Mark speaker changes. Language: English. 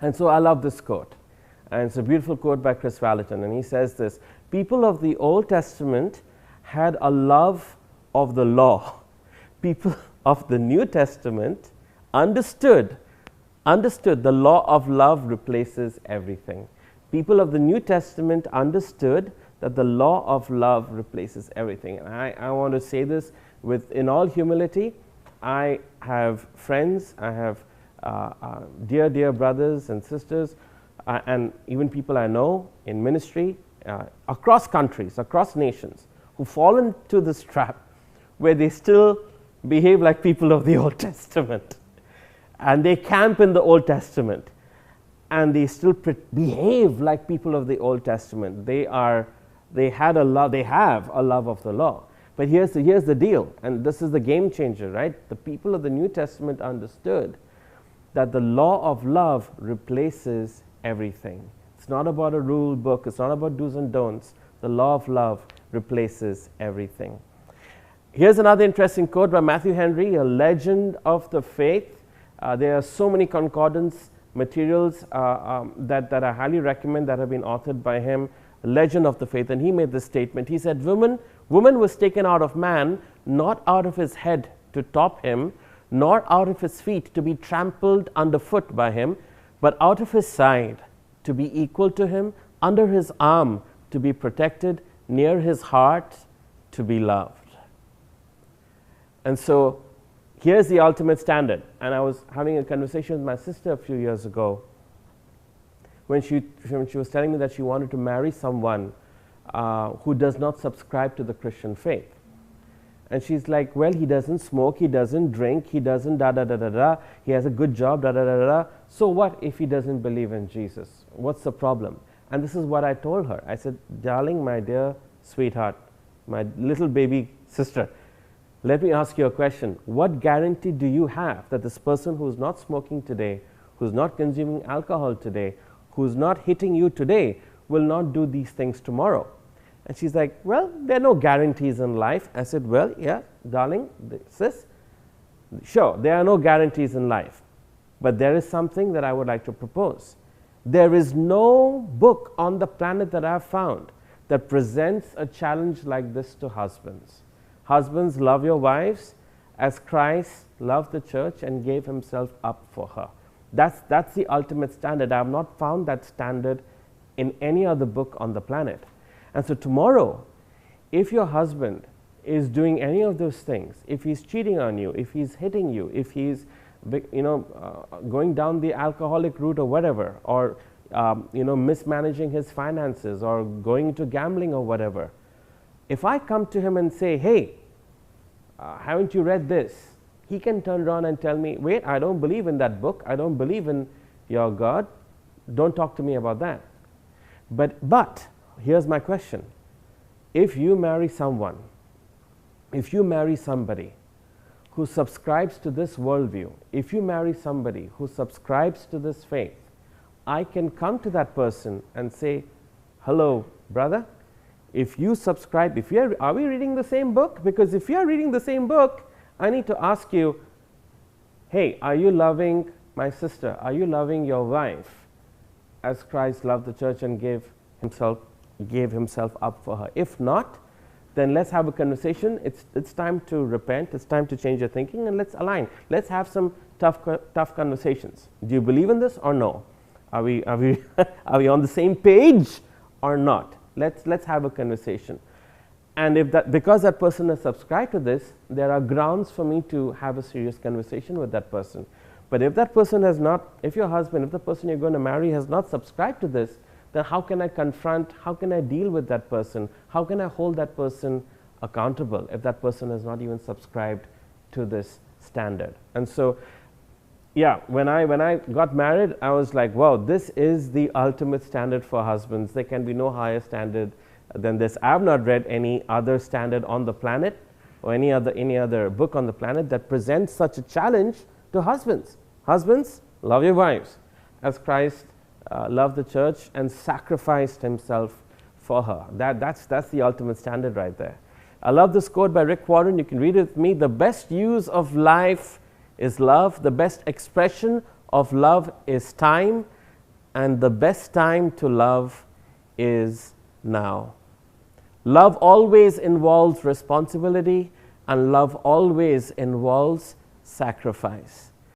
Speaker 1: And so I love this quote. And it's a beautiful quote by Chris Vallotton. And he says this: people of the Old Testament had a love of the law. People of the New Testament understood the law of love replaces everything. People of the New Testament understood that the law of love replaces everything. And I want to say this in all humility. I have friends, I have dear brothers and sisters, and even people I know in ministry across countries, across nations, who fall into this trap where they still behave like people of the Old Testament, and they camp in the Old Testament, and they still behave like people of the Old Testament. They have a love of the law. But here's the deal, and this is the game changer, right? The people of the New Testament understood that the law of love replaces everything. It's not about a rule book, it's not about do's and don'ts. The law of love replaces everything. Here's another interesting quote by Matthew Henry, a legend of the faith. There are so many concordance materials that I highly recommend that have been authored by him, a legend of the faith, and he made this statement. He said, woman was taken out of man, not out of his head to top him, nor out of his feet to be trampled underfoot by him, but out of his side to be equal to him, under his arm to be protected, near his heart to be loved. And so here's the ultimate standard. And I was having a conversation with my sister a few years ago when she was telling me that she wanted to marry someone who does not subscribe to the Christian faith. And she's like, well, he doesn't smoke, he doesn't drink, he doesn't he has a good job, So what if he doesn't believe in Jesus? What's the problem? And this is what I told her. I said, darling, my dear sweetheart, my little baby sister, let me ask you a question. What guarantee do you have that this person who's not smoking today, who's not consuming alcohol today, who's not hitting you today, will not do these things tomorrow? And she's like, well, there are no guarantees in life. I said, well, yeah, darling, sis, sure, there are no guarantees in life. But there is something that I would like to propose. There is no book on the planet that I've found that presents a challenge like this to husbands. Husbands, love your wives as Christ loved the church and gave himself up for her. That's the ultimate standard. I have not found that standard in any other book on the planet. And so tomorrow, if your husband is doing any of those things, if he's cheating on you, if he's hitting you, if he's going down the alcoholic route or whatever, or mismanaging his finances or going into gambling or whatever, if I come to him and say, hey, haven't you read this? He can turn around and tell me, wait, I don't believe in that book. I don't believe in your God. Don't talk to me about that. But here's my question. If you marry someone, if you marry somebody who subscribes to this worldview, if you marry somebody who subscribes to this faith, I can come to that person and say, hello, brother, if you subscribe, are we reading the same book? Because if you are reading the same book, I need to ask you, hey, are you loving my sister? Are you loving your wife as Christ loved the church and gave himself up for her? If not, then let's have a conversation. It's time to repent. It's time to change your thinking, and let's align. Let's have some tough conversations. Do you believe in this or no? Are we are we on the same page or not? Let's have a conversation. And because that person has subscribed to this, there are grounds for me to have a serious conversation with that person. But if that person has not, if your husband, if the person you're going to marry has not subscribed to this, then how can I confront, how can I deal with that person? How can I hold that person accountable if that person has not even subscribed to this standard? And so, yeah, when I got married, I was like, wow, this is the ultimate standard for husbands. There can be no higher standard than this. I have not read any other standard on the planet or any other book on the planet that presents such a challenge to husbands. Husbands, love your wives as Christ loved the church and sacrificed himself for her. That's the ultimate standard right there. I love this quote by Rick Warren. You can read it with me. The best use of life is love. The best expression of love is time. and the best time to love is now. Love always involves responsibility, and love always involves sacrifice.